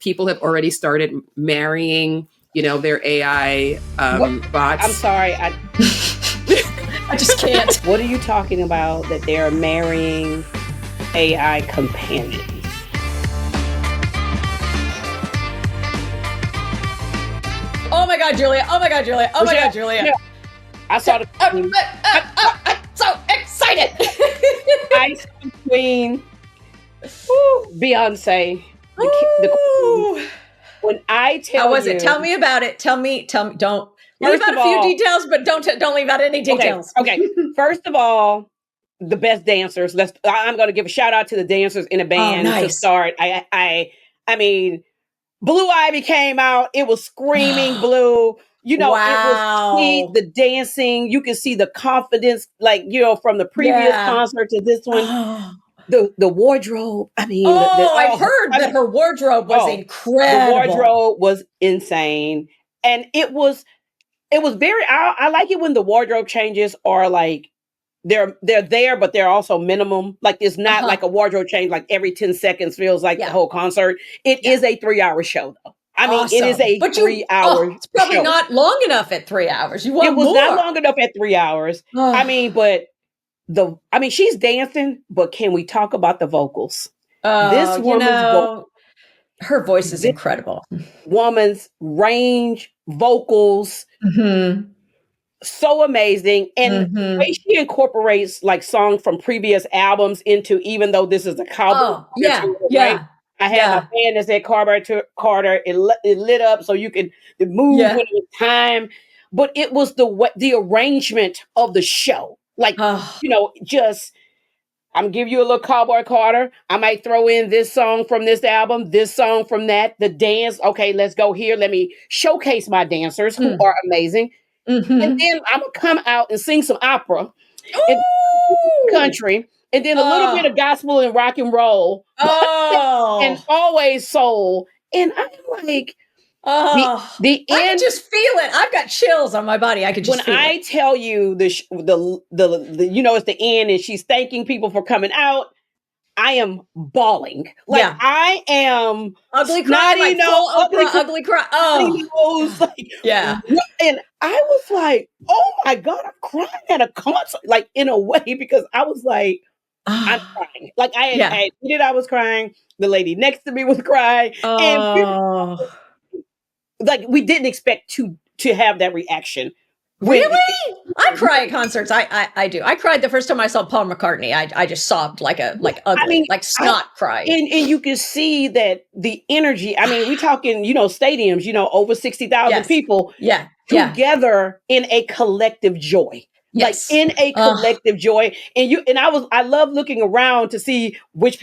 people have already started marrying, their AI bots. I'm sorry. I just can't. What are you talking about that they're marrying AI companions? Oh my God, Julia. Oh my God, Julia. Oh my God, Julia. No, I saw the I'm so excited. Ice Queen, Beyonce. When I tell you, how was it? Tell me about it. Tell me. Don't leave out a few details, but don't leave out any details. Okay. First of all, the best dancers. I'm going to give a shout out to the dancers in a band to start. I mean, Blue Ivy came out. It was screaming blue. It was the dancing. You can see the confidence, from the previous concert to this one. The wardrobe. I mean, I've heard that her wardrobe was incredible. The wardrobe was insane, and it was very. I like it when the wardrobe changes are like they're there, but they're also minimum. Like it's not like a wardrobe change like every 10 seconds feels like the whole concert. It is a 3-hour show though. I mean, it is a 3-hour. It's probably show. Not long enough at 3 hours. You want it was more. Not long enough at 3 hours. I mean, but she's dancing, but can we talk about the vocals? This woman's her voice is incredible. Woman's range, vocals. Mm-hmm. So amazing. And the way she incorporates like songs from previous albums into, even though this is a cowboy. Right? I had my fan that said Carter. It lit up so you could move when it was time. But it was the arrangement of the show. Like, just, I'm giving you a little Cowboy Carter. I might throw in this song from this album, this song from that, the dance. Okay, let's go here. Let me showcase my dancers who are amazing. Mm-hmm. And then I'm going to come out and sing some opera and country, and then a little bit of gospel and rock and roll, and always soul. And I'm like, the end. I can just feel it. I've got chills on my body. I could just feel it. When I tell you the it's the end, and she's thanking people for coming out. I am bawling. I am ugly cry, like full ugly cry. And I was like, oh my God, I'm crying at a concert, like in a way, because I was like, I'm crying. Like I admitted I was crying. The lady next to me was crying. And like we didn't expect to have that reaction. Really? I cry at concerts. I do. I cried the first time I saw Paul McCartney. I just sobbed like ugly, like snot cry. And you can see that the energy. I mean, we talking, stadiums, over 60,000 people together in a collective joy. Yes. Like in a collective joy. And I love looking around to see which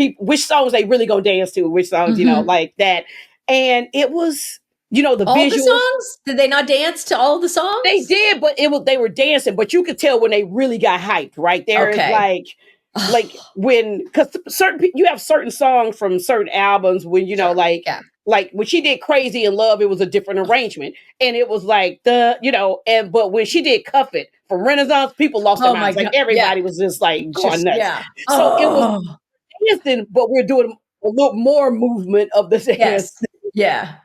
songs they really gonna dance to, which songs, like that. And it was the all visuals. The songs? Did they not dance to all the songs? They did, but they were dancing. But you could tell when they really got hyped, right? There is like when, because you have certain songs from certain albums when like when she did Crazy in Love, it was a different arrangement, and it was like but when she did Cuff It from Renaissance, people lost their minds. Like everybody was just like going nuts. Yeah. So it was dancing, but we're doing a little more movement of the dance. Yes. Yeah.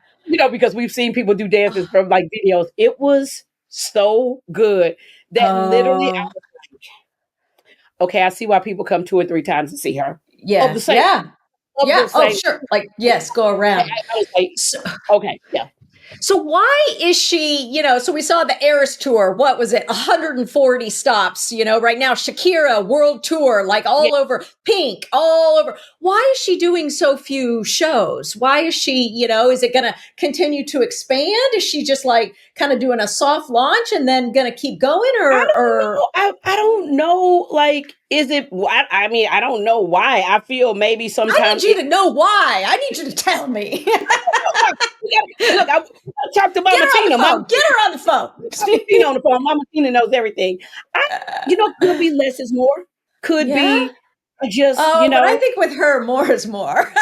Because we've seen people do dances from like videos. It was so good that literally I was like, okay, I see why people come 2 or 3 times to see her. Yeah. Of the same, Sure. Like, yes, go around. I was like, okay, yeah. So why is she, so we saw the Eras tour, what was it? 140 stops, right now, Shakira world tour, like all over, Pink, all over. Why is she doing so few shows? Why is she, is it going to continue to expand? Is she just like kind of doing a soft launch and then going to keep going I don't know. Like, is it, I mean, I don't know why. I feel maybe sometimes. I need you to know why. I need you to tell me. Look, I talked to Mama Tina. Get her on the phone. Mama Tina on the phone. Mama Tina knows everything. Could be less is more. Could be just, But I think with her, more is more.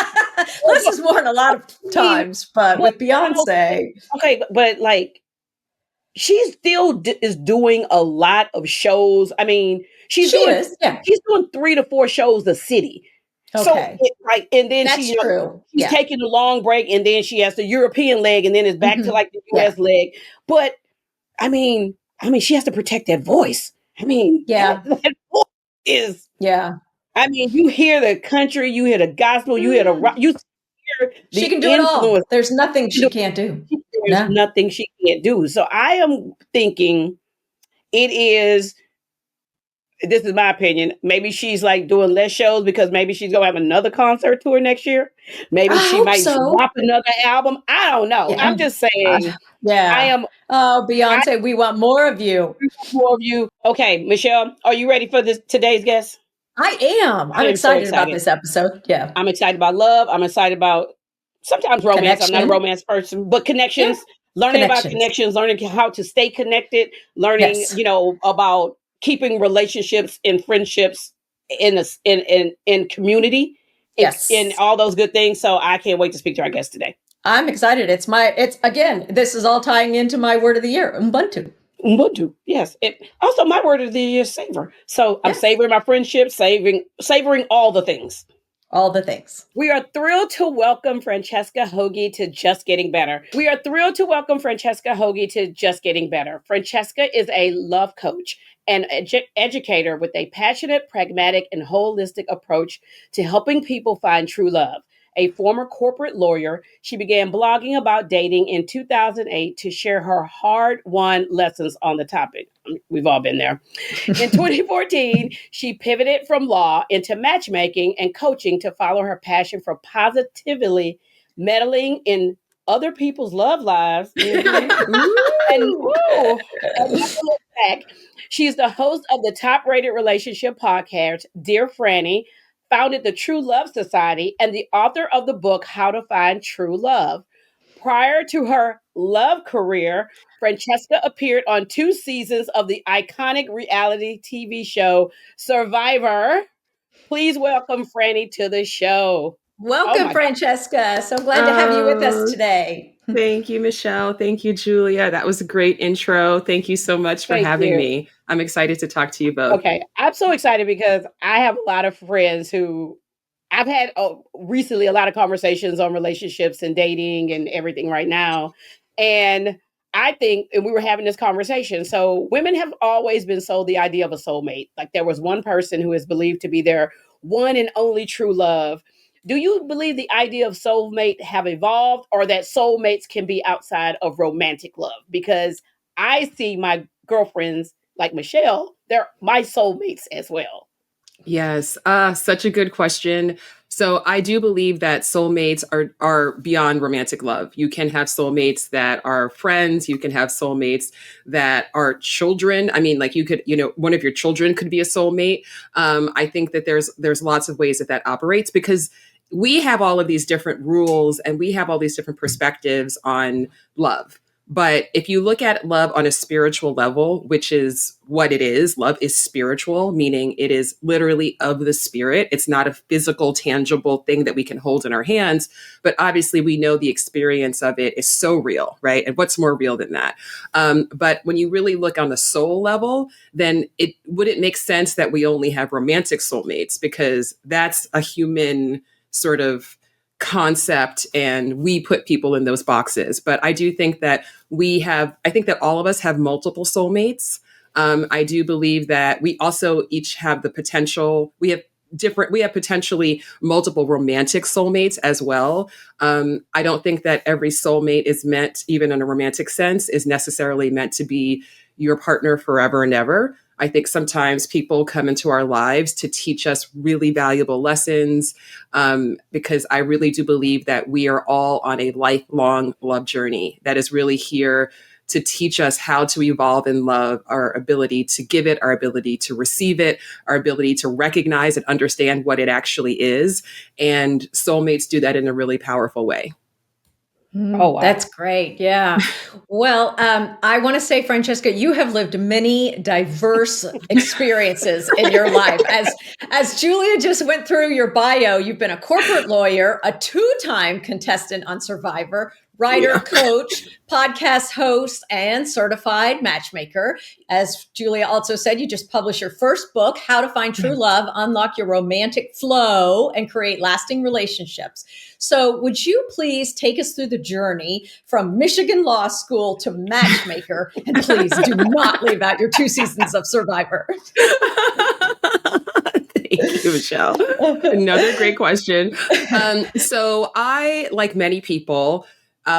Less is more in a lot of times, but with Beyonce. Okay, but like, she still is doing a lot of shows. I mean, she's doing 3 to 4 shows a city. So Okay. and then That's true. she's taking a long break, and then she has the European leg, and then it's back to like the US leg. But I mean, she has to protect that voice. I mean, that voice is. I mean, you hear the country, you hear the gospel, you hear the rock, you hear the She can do it all. influence. There's nothing she can't do. There's nothing she can't do. So I am thinking it is. This is my opinion. Maybe she's like doing less shows because maybe she's gonna have another concert tour next year. Maybe she might drop another album. I don't know. I'm just saying. I am. Oh, Beyonce, we want more of you. More of you. Okay, Michelle, are you ready for today's guest? I am. I'm excited about this episode. Yeah. I'm excited about love. I'm excited about sometimes romance. I'm not a romance person, but connections. Learning about connections, learning how to stay connected, learning, about keeping relationships and friendships in community, in all those good things. So I can't wait to speak to our guest today. I'm excited. It's again, this is all tying into my word of the year, Ubuntu. Ubuntu, yes. Also, my word of the year is savor. So I'm savoring my friendship, savoring all the things. All the things. We are thrilled to welcome Francesca Hogi to Just Getting Better. Francesca is a love coach and educator with a passionate, pragmatic, and holistic approach to helping people find true love. A former corporate lawyer, she began blogging about dating in 2008 to share her hard-won lessons on the topic. We've all been there. In 2014, she pivoted from law into matchmaking and coaching to follow her passion for positively meddling in other people's love lives. And never look back. She's the host of the top-rated relationship podcast, Dear Franny, founded the True Love Society, and the author of the book, How to Find True Love. Prior to her love career, Francesca appeared on 2 seasons of the iconic reality TV show Survivor. Please welcome Franny to the show. Welcome, Francesca. So glad to have you with us today. Thank you, Michelle. Thank you, Julia. That was a great intro. Thank you so much for having me. I'm excited to talk to you both. Okay. I'm so excited because I have a lot of friends who I've had recently a lot of conversations on relationships and dating and everything right now. And I think, and we were having this conversation. So women have always been sold the idea of a soulmate. Like there was one person who is believed to be their one and only true love. Do you believe the idea of soulmate have evolved, or that soulmates can be outside of romantic love? Because I see my girlfriends like Michelle, they're my soulmates as well. Yes, such a good question. So I do believe that soulmates are beyond romantic love. You can have soulmates that are friends. You can have soulmates that are children. I mean, like you could, one of your children could be a soulmate. I think that there's lots of ways that operates, because we have all of these different rules and we have all these different perspectives on love. But if you look at love on a spiritual level, which is what it is, love is spiritual, meaning it is literally of the spirit. It's not a physical, tangible thing that we can hold in our hands. But obviously, we know the experience of it is so real, right? And what's more real than that? But when you really look on the soul level, then it wouldn't make sense that we only have romantic soulmates, because that's a human sort of concept, and we put people in those boxes. But I do think that I think that all of us have multiple soulmates. I do believe that we also each have the potential. We have potentially multiple romantic soulmates as well. I don't think that every soulmate is meant, even in a romantic sense, is necessarily meant to be your partner forever and ever. I think sometimes people come into our lives to teach us really valuable lessons, because I really do believe that we are all on a lifelong love journey that is really here to teach us how to evolve in love, our ability to give it, our ability to receive it, our ability to recognize and understand what it actually is. And soulmates do that in a really powerful way. Oh, wow. That's great. Yeah. Well, I want to say, Francesca, you have lived many diverse experiences in your life. As Julia just went through your bio, you've been a corporate lawyer, a two-time contestant on Survivor, writer, coach, podcast host, and certified matchmaker. As Julia also said, you just published your first book, How to Find True Love, Unlock Your Romantic Flow, and Create Lasting Relationships. So would you please take us through the journey from Michigan Law School to matchmaker? And please do not leave out your 2 seasons of Survivor. Thank you, Michelle. Another great question. So I, like many people,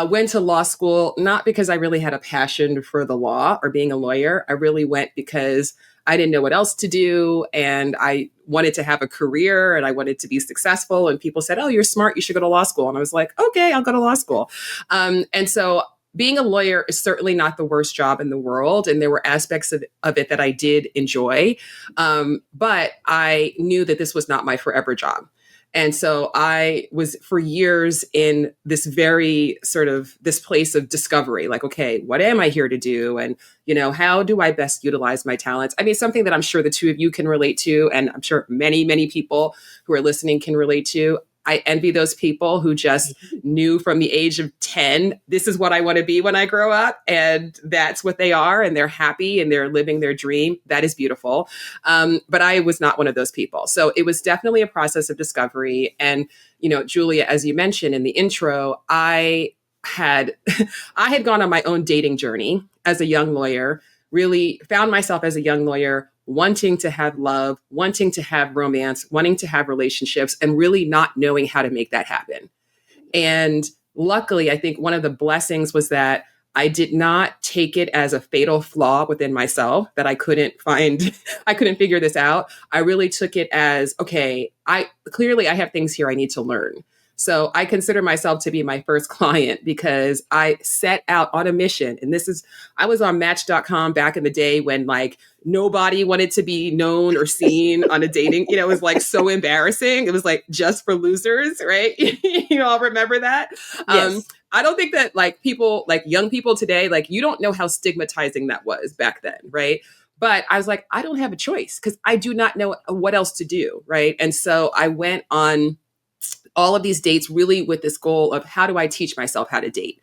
went to law school, not because I really had a passion for the law or being a lawyer. I really went because I didn't know what else to do. And I wanted to have a career and I wanted to be successful. And people said, oh, you're smart. You should go to law school. And I was like, okay, I'll go to law school. And so being a lawyer is certainly not the worst job in the world. And there were aspects of it that I did enjoy. But I knew that this was not my forever job. And so I was for years in this very sort of this place of discovery, like, okay, what am I here to do? And, how do I best utilize my talents? I mean, something that I'm sure the two of you can relate to, and I'm sure many, many people who are listening can relate to. I envy those people who just knew from the age of 10, this is what I want to be when I grow up. And that's what they are. And they're happy and they're living their dream. That is beautiful. But I was not one of those people. So it was definitely a process of discovery. And, Julia, as you mentioned in the intro, I had gone on my own dating journey as a young lawyer, really found myself as a young lawyer wanting to have love, wanting to have romance, wanting to have relationships, and really not knowing how to make that happen. And luckily, I think one of the blessings was that I did not take it as a fatal flaw within myself that I couldn't figure this out. I really took it as, okay, I have things here I need to learn. So I consider myself to be my first client because I set out on a mission. And I was on Match.com back in the day when nobody wanted to be known or seen on a dating, it was so embarrassing. It was just for losers, right? You all remember that? Yes. I don't think that people, young people today, you don't know how stigmatizing that was back then, right? But I was like, I don't have a choice because I do not know what else to do, right? And so I went on all of these dates really with this goal of how do I teach myself how to date?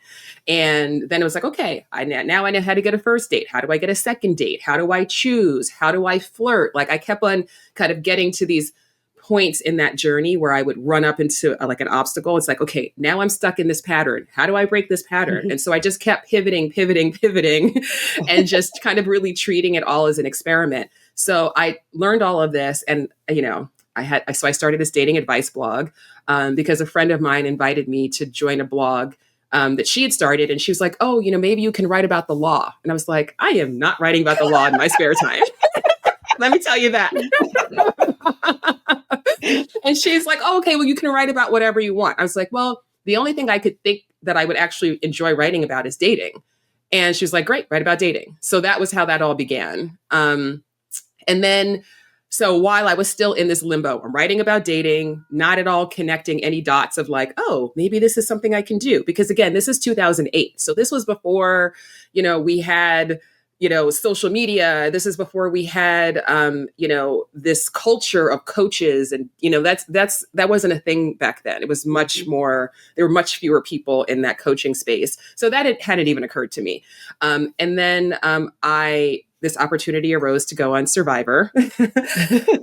And then it was like, okay, now I know how to get a first date. How do I get a second date? How do I choose? How do I flirt? I kept on kind of getting to these points in that journey where I would run up into an obstacle. It's like, okay, now I'm stuck in this pattern. How do I break this pattern? Mm-hmm. And so I just kept pivoting and just kind of really treating it all as an experiment. So I learned all of this and, I started this dating advice blog because a friend of mine invited me to join a blog that she had started. And she was like, oh, maybe you can write about the law. And I was like, I am not writing about the law in my spare time. Let me tell you that. And she's like, oh, okay, well, you can write about whatever you want. I was like, well, the only thing I could think that I would actually enjoy writing about is dating. And she was like, great, write about dating. So that was how that all began. And then so while I was still in this limbo, I'm writing about dating, not at all connecting any dots of oh, maybe this is something I can do. Because again, this is 2008. So this was before, we had, social media. This is before we had, this culture of coaches. And, that wasn't a thing back then. It was much more, there were much fewer people in that coaching space. So that hadn't even occurred to me. And then this opportunity arose to go on Survivor.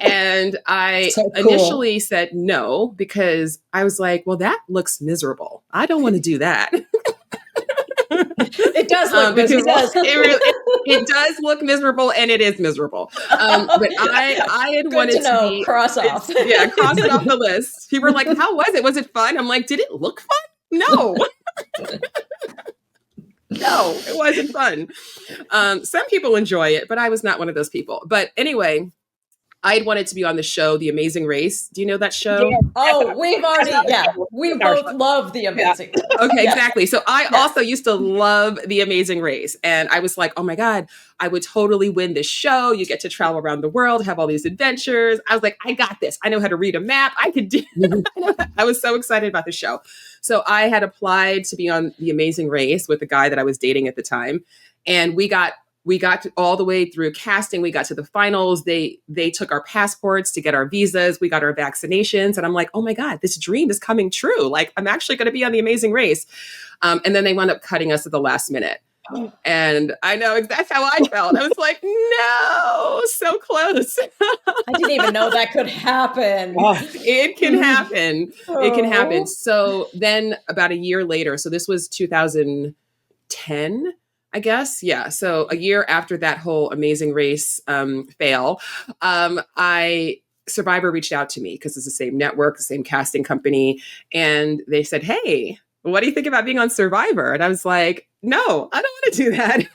And I initially said no, because I was like, well, that looks miserable. I don't want to do that. It does look miserable. It does look miserable, and it is miserable. But I had wanted to be cross off. Cross it off the list. People were like, how was it? Was it fun? I'm like, did it look fun? No. No, it wasn't fun. Some people enjoy it, but I was not one of those people. But anyway, I'd wanted to be on the show, The Amazing Race. Do you know that show? Yeah, Oh, we both love The Amazing Race. Okay, exactly. So I also used to love The Amazing Race. And I was like, oh my God, I would totally win this show. You get to travel around the world, have all these adventures. I was like, I got this. I know how to read a map. I could do I was so excited about the show. So I had applied to be on The Amazing Race with the guy that I was dating at the time. And we got all the way through casting. We got to the finals. They took our passports to get our visas. We got our vaccinations. And I'm like, oh my God, this dream is coming true. Like, I'm actually going to be on The Amazing Race. And then they wound up cutting us at the last minute. And I know that's how I felt. I was like, no, so close. I didn't even know that could happen. It can happen. It can happen. So then about a year later, so this was 2010, I guess. Yeah. So a year after that whole Amazing Race fail, Survivor reached out to me because it's the same network, the same casting company. And they said, hey, what do you think about being on Survivor? And I was like, no, I don't want to do that.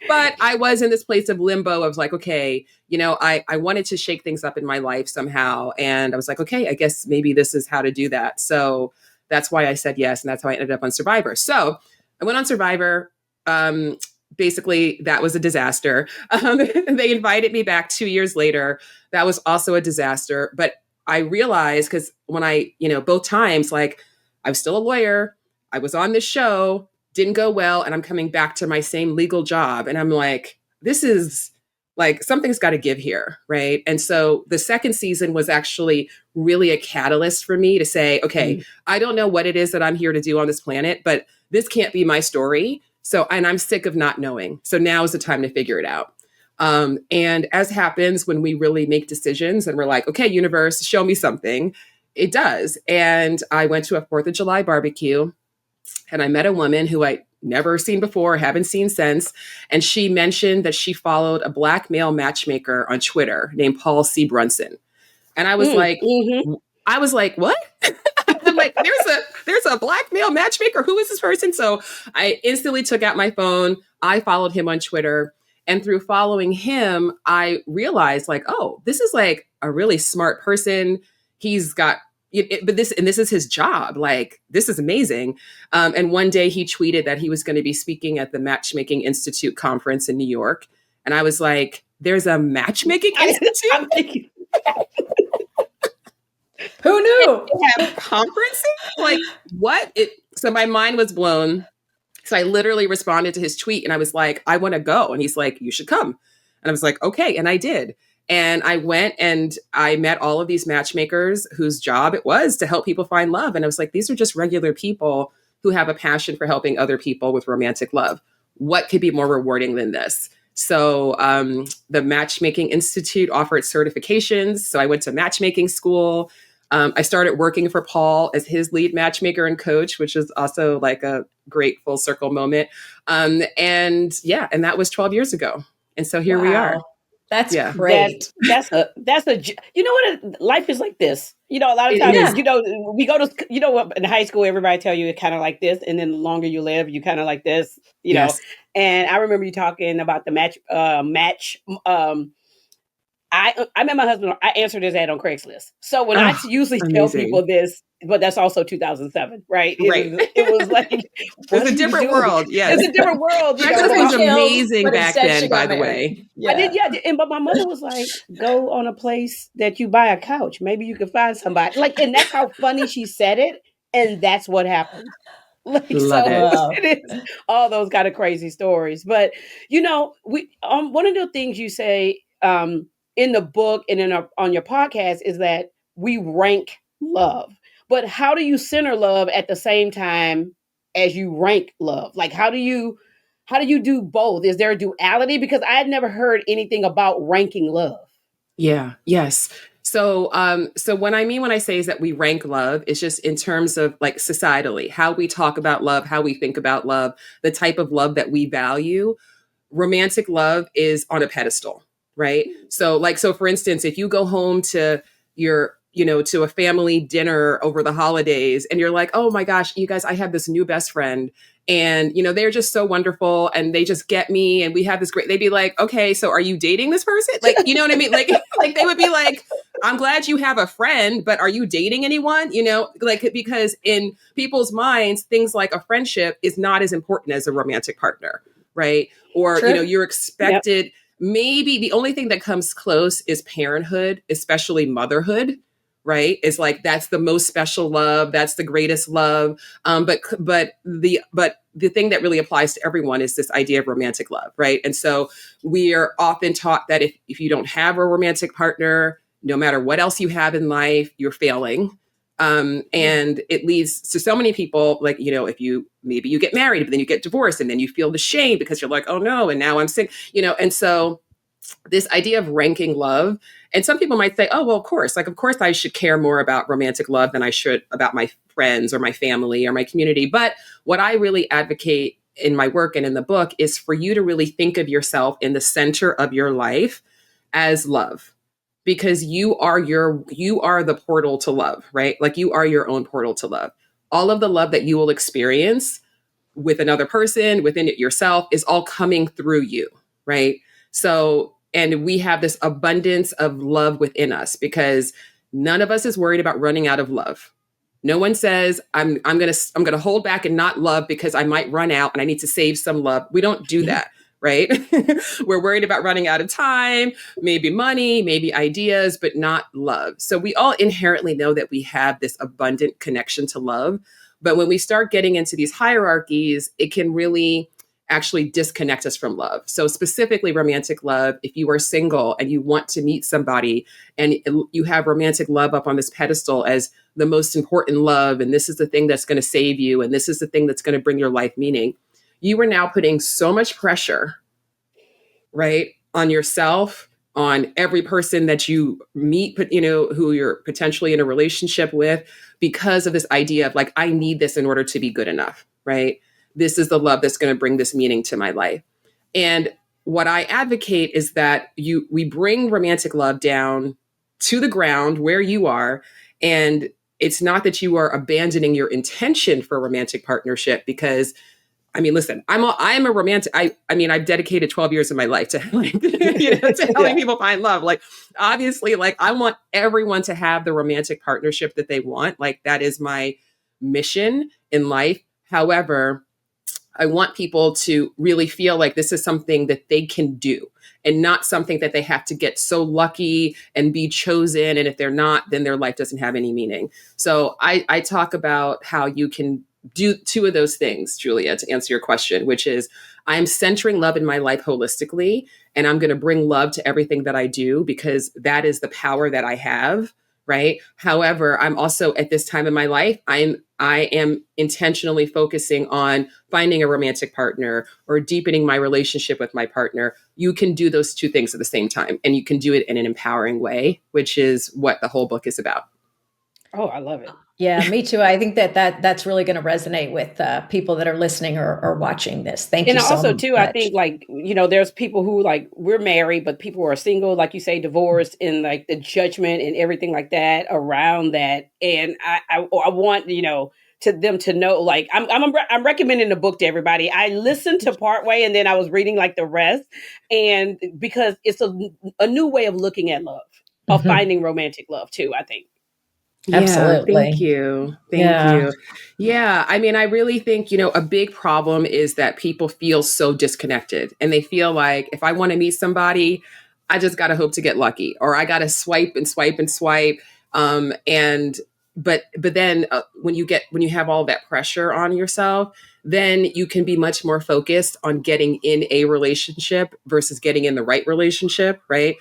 But I was in this place of limbo. I was like, okay, I wanted to shake things up in my life somehow. And I was like, okay, I guess maybe this is how to do that. So that's why I said yes. And that's how I ended up on Survivor. So I went on Survivor. Basically, that was a disaster. They invited me back 2 years later. That was also a disaster. But I realized, because when both times, like, I was still a lawyer, I was on this show, didn't go well, and I'm coming back to my same legal job. And I'm like, this is like, something's got to give here, right? And so the second season was actually really a catalyst for me to say, okay, I don't know what it is that I'm here to do on this planet, but this can't be my story. So, and I'm sick of not knowing. So now is the time to figure it out. And as happens when we really make decisions and we're like, okay, universe, show me something, it does. And I went to a 4th of July barbecue and I met a woman who I never seen before, haven't seen since. And she mentioned that she followed a Black male matchmaker on Twitter named Paul C. Brunson. And I was like, what? I'm like, there's a Black male matchmaker. Who is this person? So I instantly took out my phone. I followed him on Twitter. And through following him, I realized, like, oh, this is like a really smart person. He's got, this is his job. Like, this is amazing. And one day he tweeted that he was going to be speaking at the Matchmaking Institute conference in New York. And I was like, there's a matchmaking institute? I'm thinking, who knew? They have conferences? Like, what? So my mind was blown. So I literally responded to his tweet and I was like, I want to go. And he's like, you should come. And I was like, okay. And I did. And I went and I met all of these matchmakers whose job it was to help people find love. And I was like, these are just regular people who have a passion for helping other people with romantic love. What could be more rewarding than this? So the Matchmaking Institute offered certifications. So I went to matchmaking school. I started working for Paul as his lead matchmaker and coach, which is also like a great full circle moment. And that was 12 years ago. And so here we are. That's great. That's a, you know what? Life is like this. A lot of times, we go to, in high school, everybody tell you it kind of like this. And then the longer you live, you kind of like this, know. And I remember you talking about the match. I met my husband. I answered his ad on Craigslist. So when I usually tell people this, but that's also 2007, right? It was like it was a different world. Yes, it's a different world. Craigslist was amazing back then, by the way. Yeah. I did, but my mother was like, "Go on a place that you buy a couch. Maybe you can find somebody." Like, and that's how funny she said it, and that's what happened. Like, Love it is all those kind of crazy stories. But we one of the things you say in the book and on your podcast is that we rank love. But how do you center love at the same time as you rank love? Like, how do you do both? Is there a duality? Because I had never heard anything about ranking love. Yeah. Yes. So when I say is that we rank love, it's just in terms of like societally, how we talk about love, how we think about love, the type of love that we value. Romantic love is on a pedestal, right? So for instance, if you go home to your to a family dinner over the holidays and you're like, oh my gosh, you guys, I have this new best friend and, they're just so wonderful and they just get me and we have this great, they'd be like, okay, so are you dating this person? Like, you know what I mean? Like they would be like, I'm glad you have a friend, but are you dating anyone? Because in people's minds, things like a friendship is not as important as a romantic partner, right? Or, True. you're expected, maybe the only thing that comes close is parenthood, especially motherhood, right? Is like, that's the most special love. That's the greatest love. But the thing that really applies to everyone is this idea of romantic love, right? And so we are often taught that if you don't have a romantic partner, no matter what else you have in life, you're failing. And it leads to so many people, like, if maybe you get married, but then you get divorced and then you feel the shame because you're like, oh no, and now I'm sick, and so this idea of ranking love, and some people might say, oh, well, of course I should care more about romantic love than I should about my friends or my family or my community. But what I really advocate in my work and in the book is for you to really think of yourself in the center of your life as love, because you are the portal to love, right? Like you are your own portal to love. All of the love that you will experience with another person, within it yourself, is all coming through you, right? So, and we have this abundance of love within us because none of us is worried about running out of love. No one says, I'm gonna hold back and not love because I might run out and I need to save some love. We don't do that, right? We're worried about running out of time, maybe money, maybe ideas, but not love. So we all inherently know that we have this abundant connection to love. But when we start getting into these hierarchies, it can really actually disconnect us from love. So specifically romantic love, if you are single and you want to meet somebody and you have romantic love up on this pedestal as the most important love, and this is the thing that's going to save you, and this is the thing that's going to bring your life meaning, you are now putting so much pressure, right, on yourself, on every person that you meet, who you're potentially in a relationship with, because of this idea of like, I need this in order to be good enough, right? This is the love that's going to bring this meaning to my life. And what I advocate is that we bring romantic love down to the ground where you are. And it's not that you are abandoning your intention for romantic partnership, because I mean, listen, I'm a romantic. I've dedicated 12 years of my life to to helping people find love. Like, obviously, like I want everyone to have the romantic partnership that they want. Like, that is my mission in life. However, I want people to really feel like this is something that they can do and not something that they have to get so lucky and be chosen. And if they're not, then their life doesn't have any meaning. So I talk about how you can do two of those things, Julia, to answer your question, which is I'm centering love in my life holistically, and I'm going to bring love to everything that I do because that is the power that I have. Right. However, I'm also at this time in my life, I am intentionally focusing on finding a romantic partner or deepening my relationship with my partner. You can do those two things at the same time, and you can do it in an empowering way, which is what the whole book is about. Oh, I love it. Yeah, me too. I think that's really going to resonate with people that are listening or watching this. Thank you so much. And also too, I think like, there's people who like, we're married, but people who are single, like you say, divorced, and like the judgment and everything like that around that. And I want, to them to know, like, I'm recommending the book to everybody. I listened to part way and then I was reading like the rest. And because it's a new way of looking at love, of finding romantic love too, I think. Absolutely. Thank you. Thank you. Yeah. I mean, I really think, a big problem is that people feel so disconnected, and they feel like if I want to meet somebody, I just got to hope to get lucky, or I got to swipe and swipe and swipe. But then when you have all that pressure on yourself, then you can be much more focused on getting in a relationship versus getting in the right relationship. Right.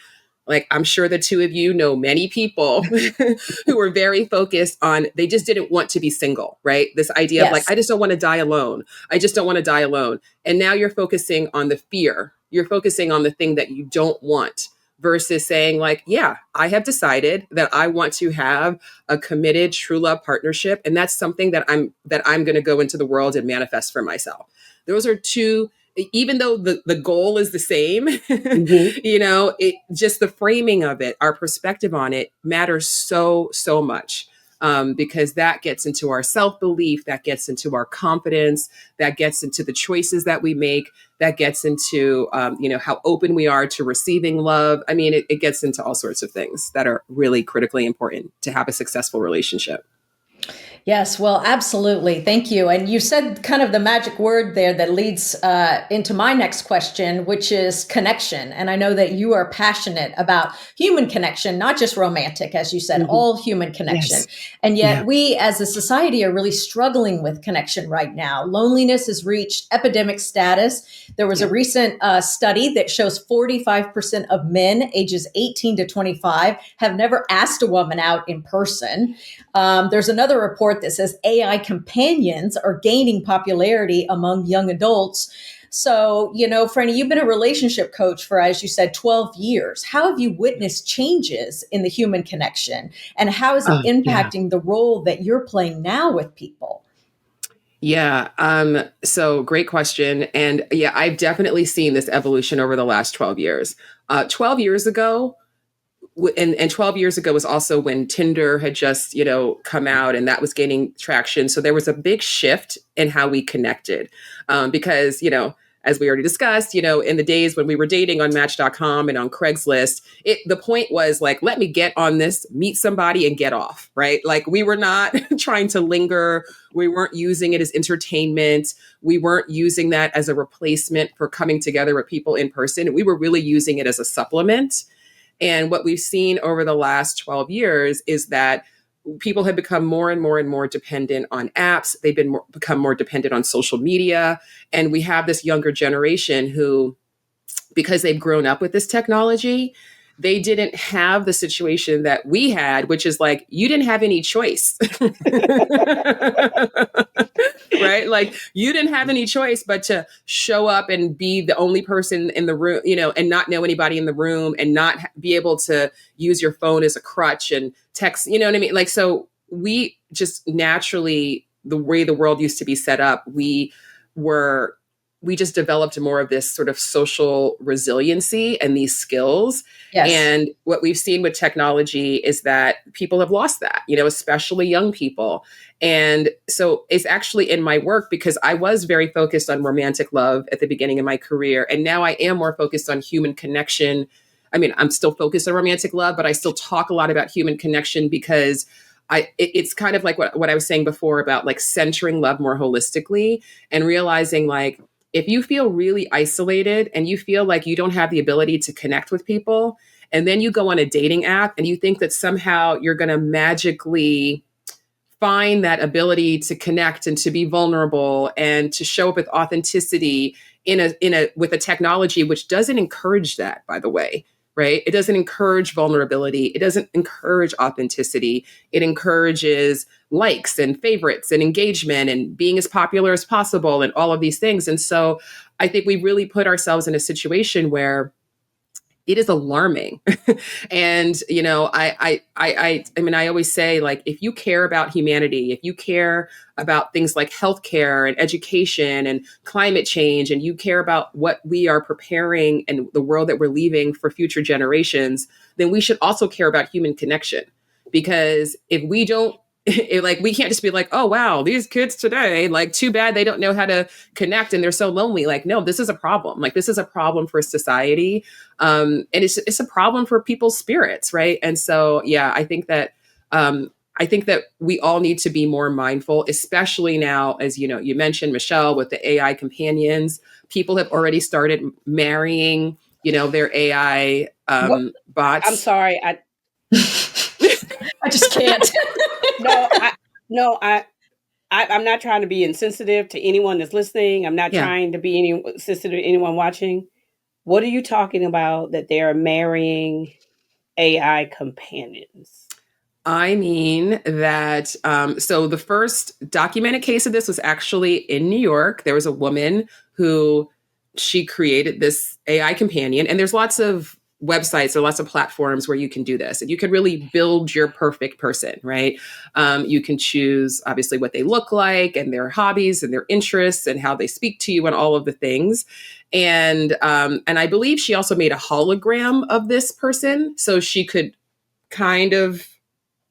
Like, I'm sure the two of you know many people who were very focused on, they just didn't want to be single, right? This idea of like, I just don't want to die alone. I just don't want to die alone. And now you're focusing on the fear. You're focusing on the thing that you don't want versus saying like, yeah, I have decided that I want to have a committed true love partnership. And that's something that I'm going to go into the world and manifest for myself. Those are two even though the goal is the same, you know, it just the framing of it, our perspective on it matters so much. Because that gets into our self-belief, that gets into our confidence, that gets into the choices that we make, that gets into, you know, how open we are to receiving love. I mean, it gets into all sorts of things that are really critically important to have a successful relationship. Yes, well, absolutely. Thank you. And you said kind of the magic word there that leads into my next question, which is connection. And I know that you are passionate about human connection, not just romantic, as you said, all human connection. Yes. And yet we as a society are really struggling with connection right now. Loneliness has reached epidemic status. There was a recent study that shows 45% of men ages 18 to 25 have never asked a woman out in person. There's another report that says AI companions are gaining popularity among young adults. So, you know, Franny, you've been a relationship coach for, as you said, 12 years. How have you witnessed changes in the human connection? And how is it impacting the role that you're playing now with people? Yeah. So great question. And yeah, I've definitely seen this evolution over the last 12 years. 12 years ago, and 12 years ago was also when Tinder had just, you know, come out and that was gaining traction. So there was a big shift in how we connected because, you know, as we already discussed, you know, in the days when we were dating on Match.com and on Craigslist, the point was like, let me get on this, meet somebody and get off, right? Like we were not trying to linger. We weren't using it as entertainment. We weren't using that as a replacement for coming together with people in person. We were really using it as a supplement. And what we've seen over the last 12 years is that people have become more and more and more dependent on apps. They've become more dependent on social media. And we have this younger generation who, because they've grown up with this technology, they didn't have the situation that we had, which is like, you didn't have any choice. Right? Like you didn't have any choice but to show up and be the only person in the room, you know, and not know anybody in the room and not be able to use your phone as a crutch and text, you know what I mean? Like, so we just naturally, the way the world used to be set up, we just developed more of this sort of social resiliency and these skills. Yes. And what we've seen with technology is that people have lost that, you know, especially young people. And so it's actually in my work because I was very focused on romantic love at the beginning of my career. And now I am more focused on human connection. I mean, I'm still focused on romantic love, but I still talk a lot about human connection because it's kind of like what I was saying before about like centering love more holistically and realizing like, if you feel really isolated and you feel like you don't have the ability to connect with people, and then you go on a dating app and you think that somehow you're going to magically find that ability to connect and to be vulnerable and to show up with authenticity with a technology which doesn't encourage that, by the way, right? It doesn't encourage vulnerability. It doesn't encourage authenticity. It encourages likes and favorites and engagement and being as popular as possible and all of these things. And so I think we really put ourselves in a situation where it is alarming. And, you know, I mean, I always say, like, if you care about humanity, if you care about things like healthcare and education and climate change, and you care about what we are preparing and the world that we're leaving for future generations, then we should also care about human connection. Because if we don't, like, we can't just be like, oh, wow, these kids today, like, too bad they don't know how to connect and they're so lonely. Like, no, this is a problem. Like, this is a problem for society. And it's a problem for people's spirits. Right. And so, yeah, I think that we all need to be more mindful, especially now, as you know, you mentioned, Michelle, with the AI companions. People have already started marrying, you know, their AI bots. I'm sorry. I just can't. I'm not trying to be insensitive to anyone that's listening. I'm not trying to be insensitive to anyone watching. What are you talking about that they're marrying AI companions? I mean that, so the first documented case of this was actually in New York. There was a woman who she created this AI companion, and there's lots of websites or lots of platforms where you can do this, and you can really build your perfect person, right? You can choose obviously what they look like and their hobbies and their interests and how they speak to you and all of the things. And I believe she also made a hologram of this person, so she could kind of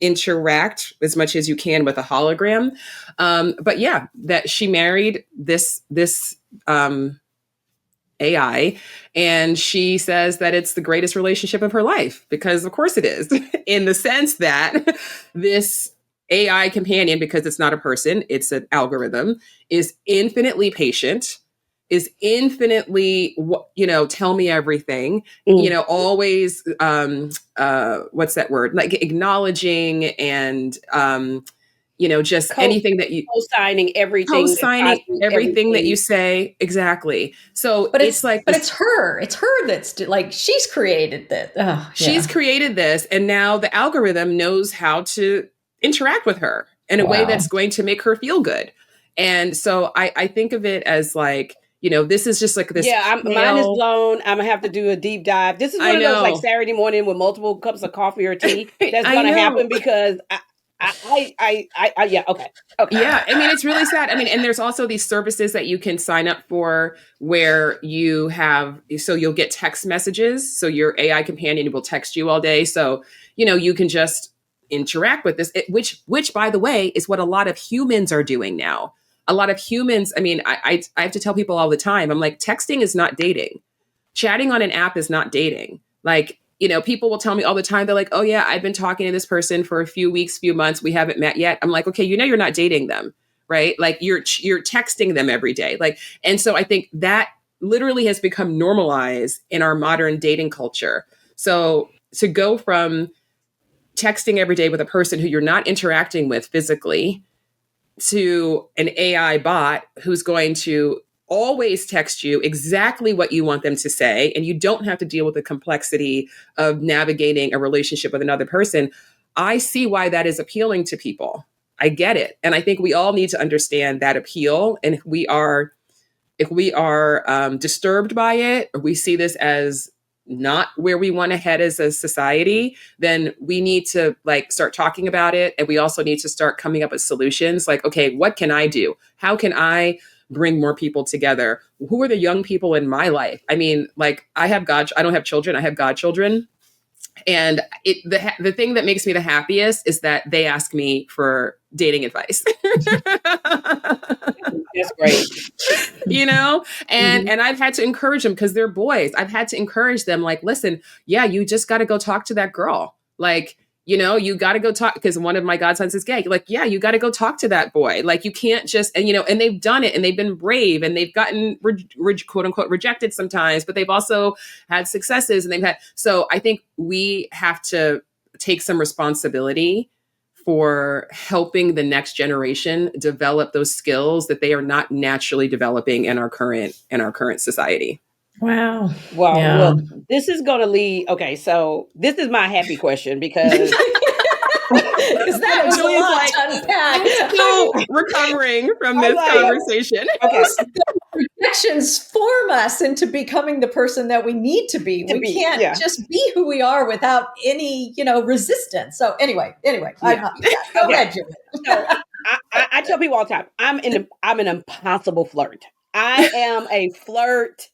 interact as much as you can with a hologram. But yeah, that she married this AI, and she says that it's the greatest relationship of her life, because of course it is, in the sense that this AI companion, because it's not a person, it's an algorithm, is infinitely patient, is infinitely, tell me everything, always, what's that word? Like acknowledging and, just anything that you co-signing everything, everything that you say. Exactly. So but it's her that's like, she's created that. She's created this, and now the algorithm knows how to interact with her in a way that's going to make her feel good. And so I think of it as like, this is just like this. Yeah, mine is blown. I'm gonna have to do a deep dive. This is one of those like Saturday morning with multiple cups of coffee or tea that's gonna happen, because yeah, okay. Yeah, I mean, it's really sad. I mean, and there's also these services that you can sign up for where you'll get text messages. So your AI companion will text you all day. So, you can just interact with this, which by the way, is what a lot of humans are doing now. A lot of humans, I mean, I have to tell people all the time, I'm like, texting is not dating. Chatting on an app is not dating. Like, people will tell me all the time, they're like, oh yeah, I've been talking to this person for a few weeks, few months. We haven't met yet. I'm like, okay, you're not dating them, right? Like you're texting them every day. Like, and so I think that literally has become normalized in our modern dating culture. So to go from texting every day with a person who you're not interacting with physically to an AI bot who's going to always text you exactly what you want them to say, and you don't have to deal with the complexity of navigating a relationship with another person. I see why that is appealing to people. I get it. And I think we all need to understand that appeal. And if we are disturbed by it, or we see this as not where we want to head as a society, then we need to start talking about it. And we also need to start coming up with solutions like, okay, what can I do? How can I bring more people together? Who are the young people in my life? I mean, I don't have children. I have godchildren. And the thing that makes me the happiest is that they ask me for dating advice. That's great. And I've had to encourage them because they're boys. I've had to encourage them like, listen, yeah, you just got to go talk to that girl. You got to go talk, because one of my godsons is gay. Like, yeah, you got to go talk to that boy. Like, you can't just, and they've done it, and they've been brave, and they've gotten quote unquote rejected sometimes, but they've also had successes, and so I think we have to take some responsibility for helping the next generation develop those skills that they are not naturally developing in our current society. Wow. Well, well, this is going to lead. Okay, so this is my happy question, because that was Julie's a lot to unpack. Still recovering from this conversation. Okay. Projections form us into becoming the person that we need to be. We can't just be who we are without any, resistance. So anyway, go ahead, Julie. So I tell people all the time, I'm an impossible flirt. I am a flirt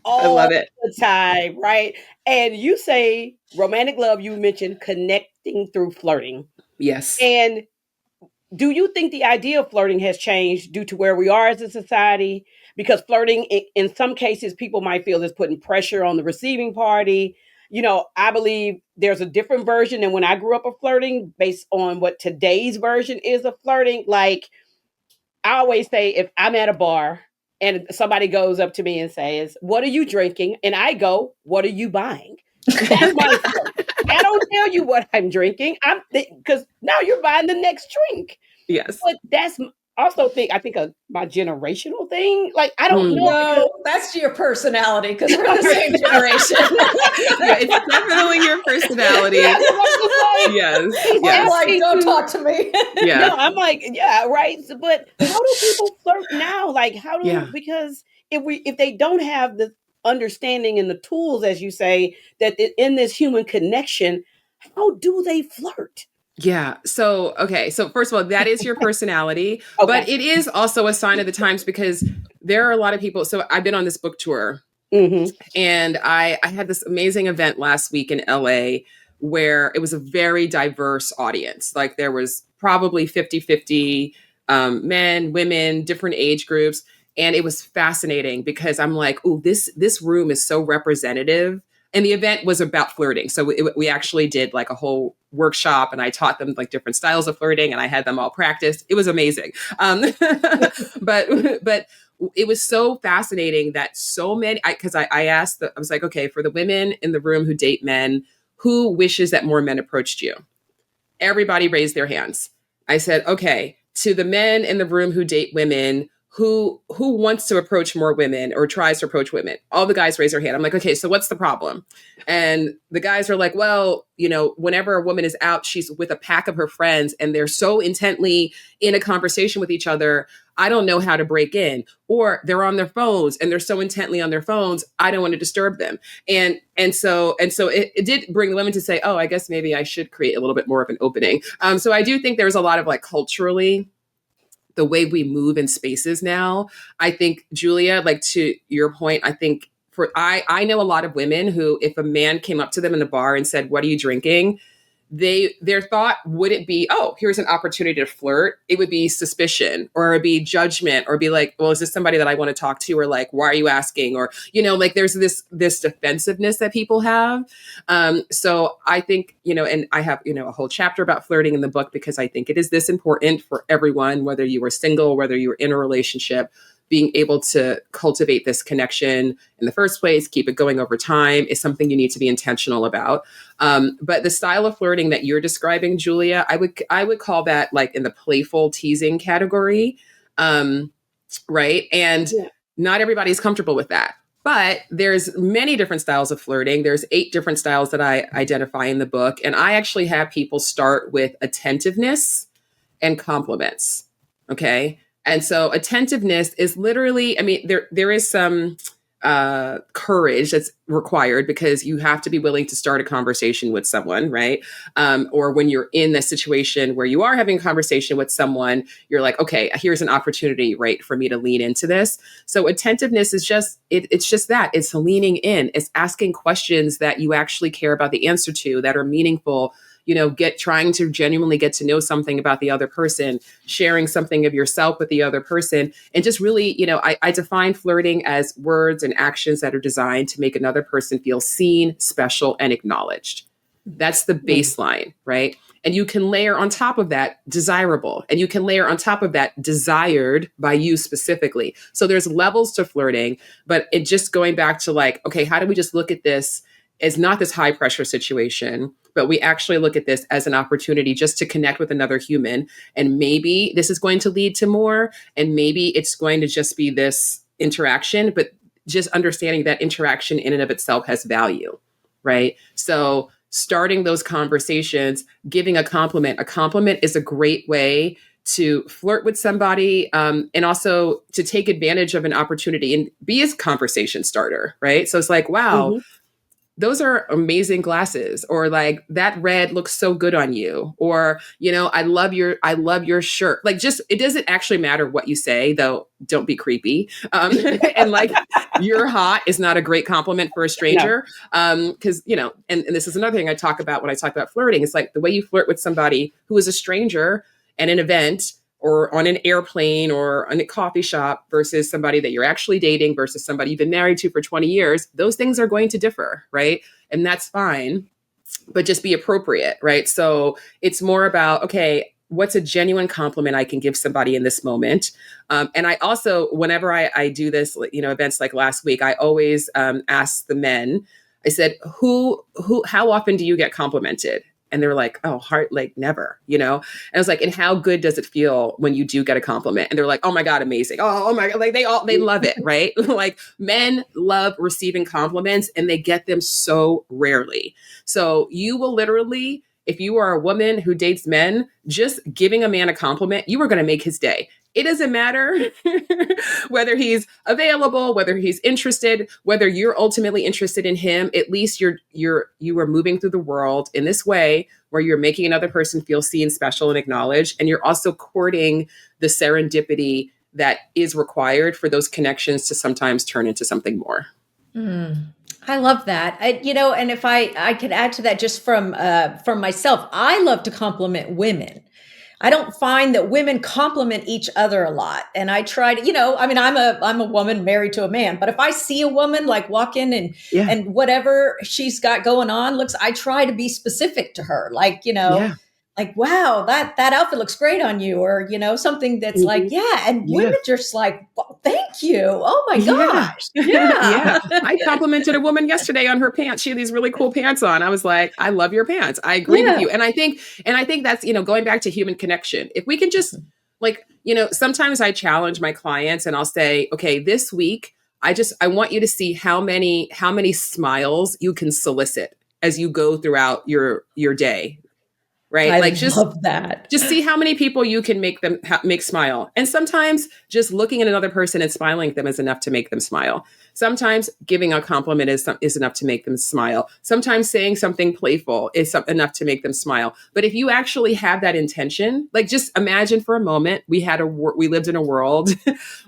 all the time, right? And you say romantic love, you mentioned connecting through flirting. Yes. And do you think the idea of flirting has changed due to where we are as a society? Because flirting, in some cases, people might feel is putting pressure on the receiving party. I believe there's a different version than when I grew up of flirting based on what today's version is of flirting. Like, I always say, if I'm at a bar and somebody goes up to me and says, "What are you drinking?" And I go, "What are you buying?" That's my flirt. I don't tell you what I'm drinking. Because now you're buying the next drink. Yes. But that's also I think my generational thing. Like, I don't know. No, that's your personality, because we're the same generation. Yeah, it's definitely your personality. Yes. I'm like, don't talk to me. Yeah. No, I'm like, yeah, right. So, but how do people flirt now? Like, because if they don't have the understanding and the tools, as you say, that in this human connection, how do they flirt? Yeah. So, okay. So first of all, that is your personality, but it is also a sign of the times because there are a lot of people. So I've been on this book tour and I had this amazing event last week in LA where it was a very diverse audience. Like there was probably 50-50 men, women, different age groups. And it was fascinating because I'm like, oh, this room is so representative. And the event was about flirting. So we actually did like a whole workshop and I taught them like different styles of flirting and I had them all practice. It was amazing. But it was so fascinating that so many, because I asked, I was like, okay, for the women in the room who date men, who wishes that more men approached you? Everybody raised their hands. I said, okay, to the men in the room who date women, who wants to approach more women or tries to approach women? All the guys raise their hand. I'm like, okay, so what's the problem? And the guys are like, well, you know, whenever a woman is out, she's with a pack of her friends and they're so intently in a conversation with each other. I don't know how to break in, or they're on their phones and they're so intently on their phones. I don't want to disturb them. And so it did bring the women to say, oh, I guess maybe I should create a little bit more of an opening. So I do think there's a lot of like culturally the way we move in spaces now. I think, Julia, like to your point, I think I know a lot of women who, if a man came up to them in the bar and said, what are you drinking? Their thought wouldn't be, oh, here's an opportunity to flirt. It would be suspicion or it'd be judgment or be like, well, is this somebody that I want to talk to? Or like, why are you asking? Or, you know, like there's this defensiveness that people have. So I think, you know, and I have, you know, a whole chapter about flirting in the book because I think it is this important for everyone, whether you were single, whether you were in a relationship. Being able to cultivate this connection in the first place, keep it going over time is something you need to be intentional about. But the style of flirting that you're describing, Julia, I would call that like in the playful teasing category, right? And not everybody's comfortable with that. But there's many different styles of flirting. There's 8 different styles that I identify in the book. And I actually have people start with attentiveness and compliments. Okay. And so attentiveness is literally, I mean, there is some courage that's required because you have to be willing to start a conversation with someone, right? Or when you're in the situation where you are having a conversation with someone, you're like, okay, here's an opportunity, right, for me to lean into this. So attentiveness is just, it's just that. It's leaning in. It's asking questions that you actually care about the answer to, that are meaningful, you know, trying to genuinely get to know something about the other person, sharing something of yourself with the other person. And just really, you know, I define flirting as words and actions that are designed to make another person feel seen, special, and acknowledged. That's the baseline, right? And you can layer on top of that desirable, and you can layer on top of that desired by you specifically. So there's levels to flirting, but it just going back to like, okay, how do we just look at this as not this high pressure situation, but we actually look at this as an opportunity just to connect with another human. And maybe this is going to lead to more, and maybe it's going to just be this interaction, but just understanding that interaction in and of itself has value, right? So starting those conversations, giving a compliment is a great way to flirt with somebody, and also to take advantage of an opportunity and be a conversation starter, right? So it's like, wow, those are amazing glasses, or like that red looks so good on you, or, you know, I love your shirt. Like, just, it doesn't actually matter what you say, though. Don't be creepy. And like, you're hot is not a great compliment for a stranger. Cause you know, and this is another thing I talk about when I talk about flirting. It's like the way you flirt with somebody who is a stranger at an event or on an airplane or in a coffee shop versus somebody that you're actually dating versus somebody you've been married to for 20 years, those things are going to differ, right? And that's fine, but just be appropriate, right? So it's more about, okay, what's a genuine compliment I can give somebody in this moment? And I also, whenever I do this, you know, events like last week, I always ask the men, I said, how often do you get complimented? And they were like, oh, like never, you know? And I was like, and how good does it feel when you do get a compliment? And they're like, oh my God, amazing. Oh my God. Like they love it, right? Like men love receiving compliments and they get them so rarely. So you will literally, if you are a woman who dates men, just giving a man a compliment, you are going to make his day. it doesn't matter whether he's available, whether he's interested, whether you're ultimately interested in him. At least you are moving through the world in this way where you're making another person feel seen, special, and acknowledged. And you're also courting the serendipity that is required for those connections to sometimes turn into something more. I love that. And if I could add to that just from myself, I love to compliment women. I don't find that women compliment each other a lot. And I try to, I'm a woman married to a man, but if I see a woman like walk in and whatever she's got going on I try to be specific to her. Like, like, wow, that outfit looks great on you, or, something that's like, and women just like, well, thank you. Oh my gosh. Yeah. I complimented a woman yesterday on her pants. She had these really cool pants on. I was like, I love your pants. I agree with you. And I think that's, going back to human connection. If we can just sometimes I challenge my clients and I'll say, okay, this week, I want you to see how many smiles you can solicit as you go throughout your day. Right. I love that. Just see how many people you can make them make smile. And sometimes just looking at another person and smiling at them is enough to make them smile. Sometimes giving a compliment is enough to make them smile. Sometimes saying something playful is enough to make them smile. But if you actually have that intention, like just imagine for a moment, we lived in a world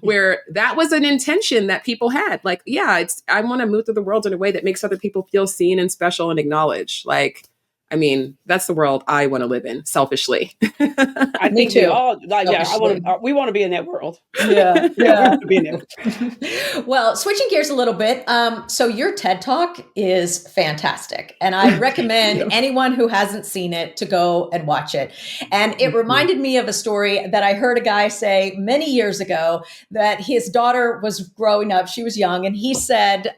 where that was an intention that people had. Like, I want to move through the world in a way that makes other people feel seen and special and acknowledged. Like, that's the world I want to live in, selfishly. I think we all we want to be in that world. Yeah. Yeah. We be in there. Well, switching gears a little bit. So your TED Talk is fantastic. And I recommend anyone who hasn't seen it to go and watch it. And it reminded me of a story that I heard a guy say many years ago, that his daughter was growing up. She was young. And he said,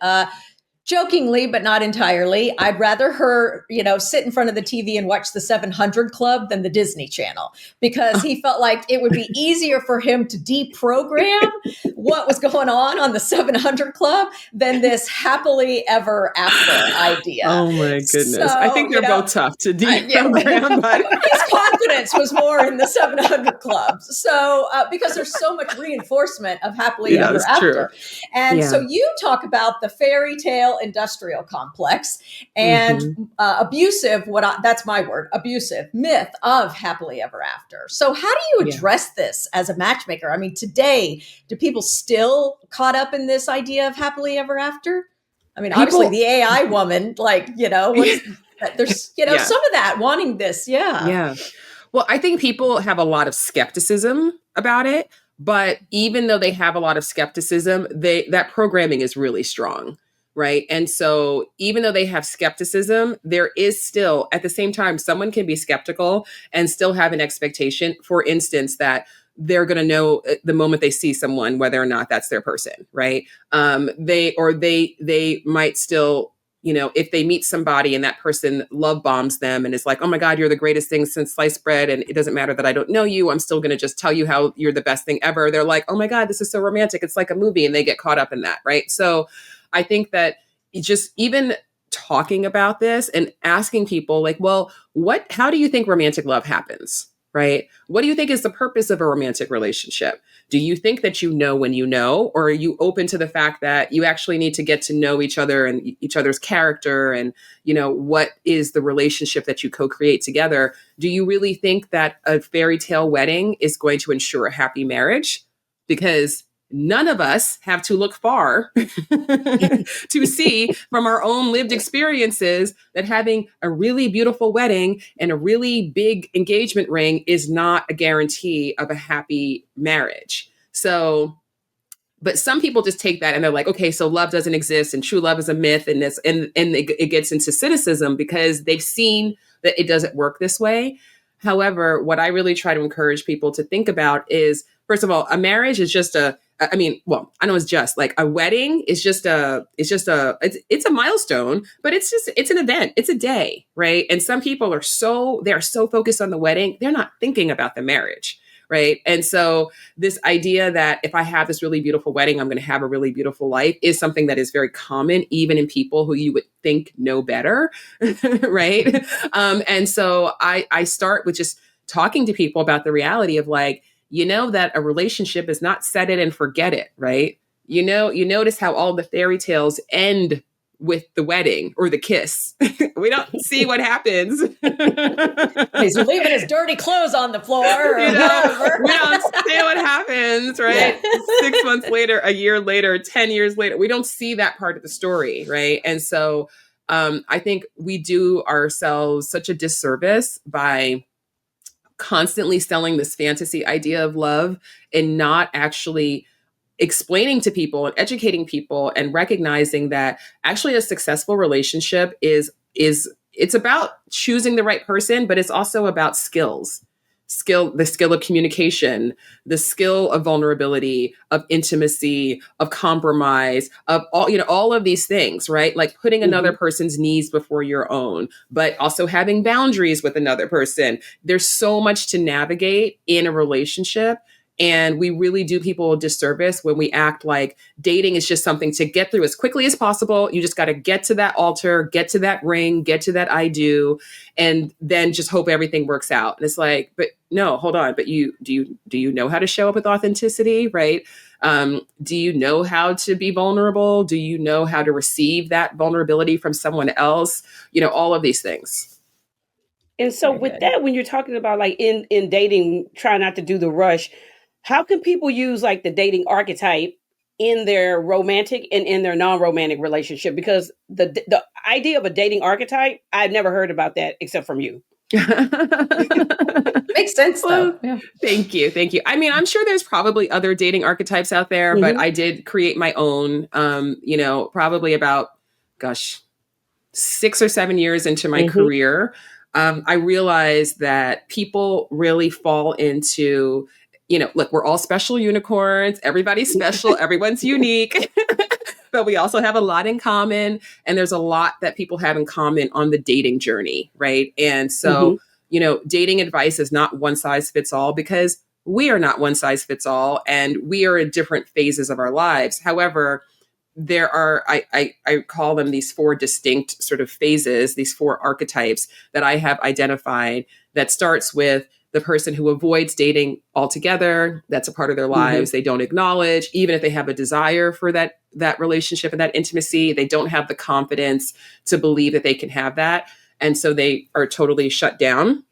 jokingly, but not entirely, I'd rather her, sit in front of the TV and watch the 700 Club than the Disney Channel, because he felt like it would be easier for him to deprogram what was going on the 700 Club than this happily ever after idea. Oh my goodness. So, I think they're both tough to deprogram. But his confidence was more in the 700 Club. So, because there's so much reinforcement of happily ever after. True. And so you talk about the fairy tale industrial complex and abusive, that's my word, abusive myth of happily ever after. So how do you address this as a matchmaker? Today, do people still caught up in this idea of happily ever after? Obviously the AI woman, there's, some of that wanting this. Yeah. Well, I think people have a lot of skepticism about it, but even though they have a lot of skepticism, that programming is really strong. Right. And so even though they have skepticism, there is still, at the same time, someone can be skeptical and still have an expectation, for instance, that they're going to know the moment they see someone, whether or not that's their person. Right. They might still, if they meet somebody and that person love bombs them and is like, oh my God, you're the greatest thing since sliced bread. And it doesn't matter that I don't know you. I'm still going to just tell you how you're the best thing ever. They're like, oh my God, this is so romantic. It's like a movie, and they get caught up in that. Right. So I think that just even talking about this and asking people like, well, how do you think romantic love happens? Right? What do you think is the purpose of a romantic relationship? Do you think that you know when you know, or are you open to the fact that you actually need to get to know each other and each other's character and, what is the relationship that you co-create together? Do you really think that a fairy tale wedding is going to ensure a happy marriage? Because none of us have to look far to see from our own lived experiences that having a really beautiful wedding and a really big engagement ring is not a guarantee of a happy marriage. So, but some people just take that and they're like, okay, so love doesn't exist and true love is a myth, and it gets into cynicism because they've seen that it doesn't work this way. However, what I really try to encourage people to think about is, first of all, a marriage is just I know it's just like a wedding is it's a milestone, but it's an event. It's a day, right? And some people they're so focused on the wedding, they're not thinking about the marriage, right? And so this idea that if I have this really beautiful wedding, I'm going to have a really beautiful life is something that is very common, even in people who you would think know better, right? And so I start with just talking to people about the reality of like, you know that a relationship is not set it and forget it, right? You notice how all the fairy tales end with the wedding or the kiss. We don't see what happens. He's leaving his dirty clothes on the floor or whatever. We don't see what happens, right? Yeah. 6 months later, a year later, 10 years later, we don't see that part of the story, right? And so I think we do ourselves such a disservice by constantly selling this fantasy idea of love and not actually explaining to people and educating people and recognizing that actually a successful relationship is it's about choosing the right person, but it's also about the skill of communication, the skill of vulnerability, of intimacy, of compromise, of all of these things, right? Like putting another person's needs before your own, but also having boundaries with another person. There's so much to navigate in a relationship. And we really do people a disservice when we act like dating is just something to get through as quickly as possible. You just got to get to that altar, get to that ring, get to that I do, and then just hope everything works out. And it's like, but no, hold on. But do you know how to show up with authenticity, right? Do you know how to be vulnerable? Do you know how to receive that vulnerability from someone else? All of these things. And so with that, when you're talking about like in dating, try not to do the rush. How can people use like the dating archetype in their romantic and in their non-romantic relationship? Because the idea of a dating archetype, I've never heard about that except from you. Makes sense though. Yeah. Thank you. I mean, I'm sure there's probably other dating archetypes out there, but I did create my own, probably about, 6 or 7 years into my career. I realized that people really fall into, look, we're all special unicorns. Everybody's special. Everyone's unique. But we also have a lot in common. And there's a lot that people have in common on the dating journey, right? And so, dating advice is not one size fits all because we are not one size fits all. And we are in different phases of our lives. However, there are, I call them these 4 distinct sort of phases, these 4 archetypes that I have identified that starts with the person who avoids dating altogether. That's a part of their lives. They don't acknowledge, even if they have a desire for that relationship and that intimacy, they don't have the confidence to believe that they can have that. And so they are totally shut down.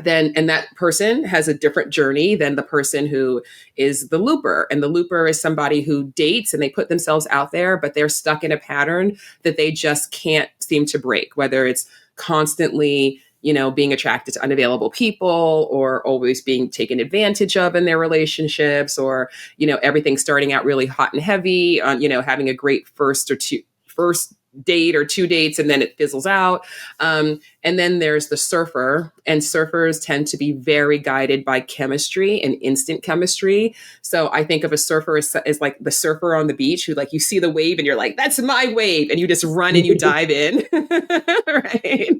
And that person has a different journey than the person who is the looper. And the looper is somebody who dates and they put themselves out there, but they're stuck in a pattern that they just can't seem to break, whether it's constantly, being attracted to unavailable people or always being taken advantage of in their relationships or, everything starting out really hot and heavy on, having a great first date or 2 dates and then it fizzles out. And then there's the surfer, and surfers tend to be very guided by chemistry and instant chemistry. So I think of a surfer as like the surfer on the beach who like you see the wave and you're like, that's my wave. And you just run and you dive in. Right.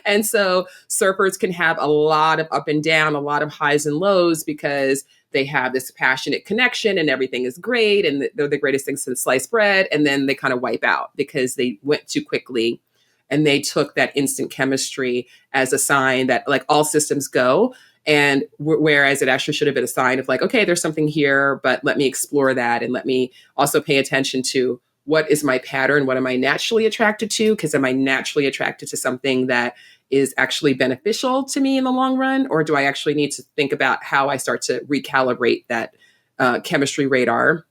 And so surfers can have a lot of up and down, a lot of highs and lows because they have this passionate connection and everything is great. And they're the greatest thing since sliced bread. And then they kind of wipe out because they went too quickly and they took that instant chemistry as a sign that like all systems go. And whereas it actually should have been a sign of like, okay, there's something here, but let me explore that. And let me also pay attention to what is my pattern? What am I naturally attracted to? Because am I naturally attracted to something that is actually beneficial to me in the long run? Or do I actually need to think about how I start to recalibrate that chemistry radar?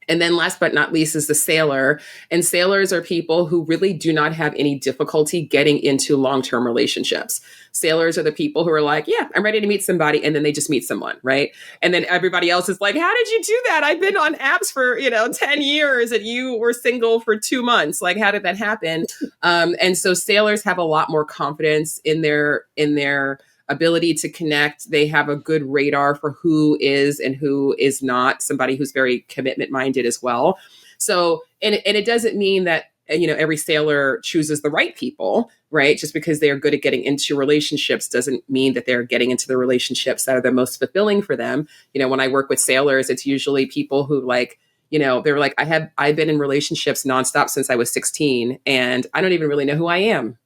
And then last but not least is the sailor. And sailors are people who really do not have any difficulty getting into long-term relationships. Sailors are the people who are like, yeah, I'm ready to meet somebody. And then they just meet someone, right? And then everybody else is like, how did you do that? I've been on apps for, 10 years and you were single for 2 months. Like, how did that happen? And so sailors have a lot more confidence in their ability to connect. They have a good radar for who is and who is not, somebody who's very commitment minded as well. So, and it doesn't mean that, every sailor chooses the right people, right? Just because they are good at getting into relationships doesn't mean that they're getting into the relationships that are the most fulfilling for them. When I work with sailors, it's usually people who like, they're like, I've been in relationships nonstop since I was 16 and I don't even really know who I am.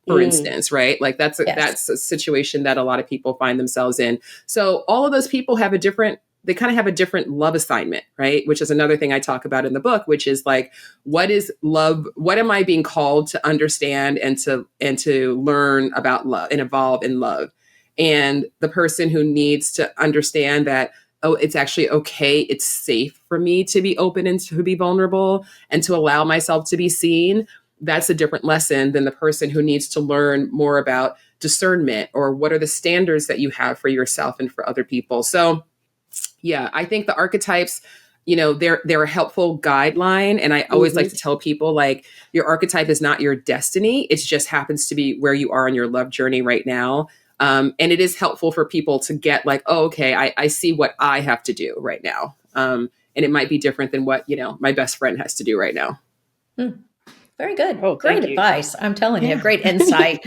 for instance, right? Like that's a situation that a lot of people find themselves in. So all of those people have they kind of have a different love assignment, right? Which is another thing I talk about in the book, which is like, what is love? What am I being called to understand and to learn about love and evolve in love? And the person who needs to understand that, oh, it's actually okay. It's safe for me to be open and to be vulnerable and to allow myself to be seen. That's a different lesson than the person who needs to learn more about discernment or what are the standards that you have for yourself and for other people. So yeah, I think the archetypes, they're a helpful guideline. And I always like to tell people, like, your archetype is not your destiny. It just happens to be where you are in your love journey right now. And it is helpful for people to get like, oh, okay, I see what I have to do right now. And it might be different than what, my best friend has to do right now. Very good. Oh, great advice. I'm telling you, great insight.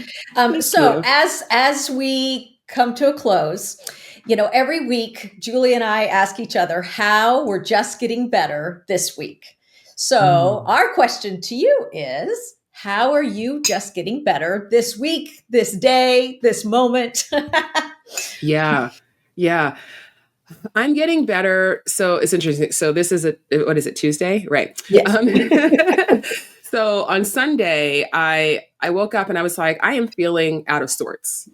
So as we come to a close, every week, Julie and I ask each other how we're just getting better this week. So our question to you is, how are you just getting better this week, this day, this moment? Yeah. I'm getting better. So it's interesting. So this is what is it, Tuesday? Right. Yes. So on Sunday, I woke up and I was like, I am feeling out of sorts.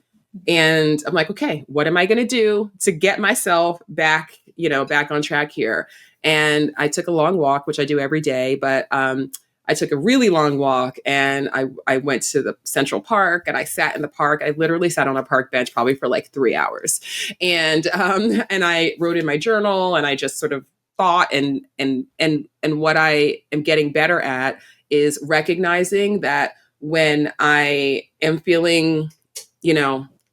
And I'm like, okay, what am I going to do to get myself back on track here? And I took a long walk, which I do every day, but I took a really long walk and I went to the Central Park and I sat in the park. I literally sat on a park bench probably for like 3 hours. And I wrote in my journal and I just sort of thought and what I am getting better at is recognizing that when I am feeling,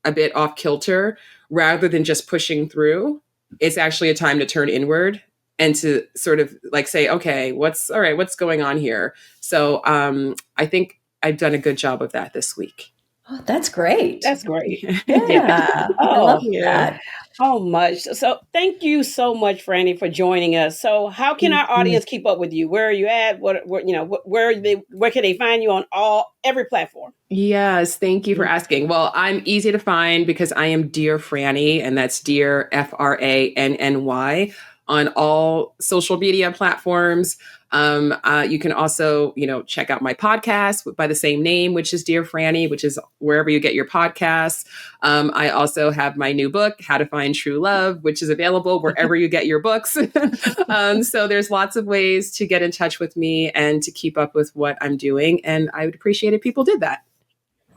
a bit off kilter, rather than just pushing through, it's actually a time to turn inward and to sort of like say, okay, what's going on here? So I think I've done a good job of that this week. Oh, that's great. That's great. Yeah. I love that. So much. So thank you so much, Franny, for joining us. So how can our audience keep up with you? Where are you at? Where can they find you on every platform? Yes, thank you for asking. Well, I'm easy to find because I am Dear Franny, and that's Dear Franny on all social media platforms. You can also, check out my podcast by the same name, which is Dear Franny, which is wherever you get your podcasts. I also have my new book, How to Find True Love, which is available wherever you get your books. So there's lots of ways to get in touch with me and to keep up with what I'm doing. And I would appreciate if people did that.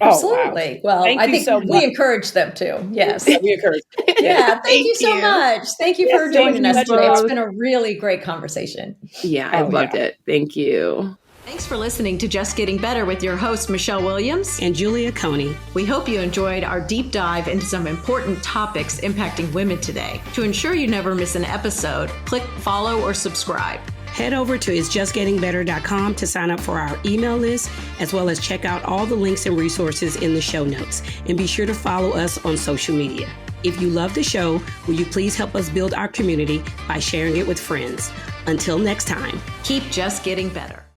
Absolutely. Wow. Well, I think we encourage them to. Yes. Yeah, we encourage them. Yeah. Thank you so much. Thank you for joining us today. It's been a really great conversation. Yeah, I loved it. Thank you. Thanks for listening to Just Getting Better with your hosts, Michelle Williams and Julia Coney. We hope you enjoyed our deep dive into some important topics impacting women today. To ensure you never miss an episode, click follow or subscribe. Head over to isjustgettingbetter.com to sign up for our email list, as well as check out all the links and resources in the show notes. And be sure to follow us on social media. If you love the show, will you please help us build our community by sharing it with friends? Until next time, keep just getting better.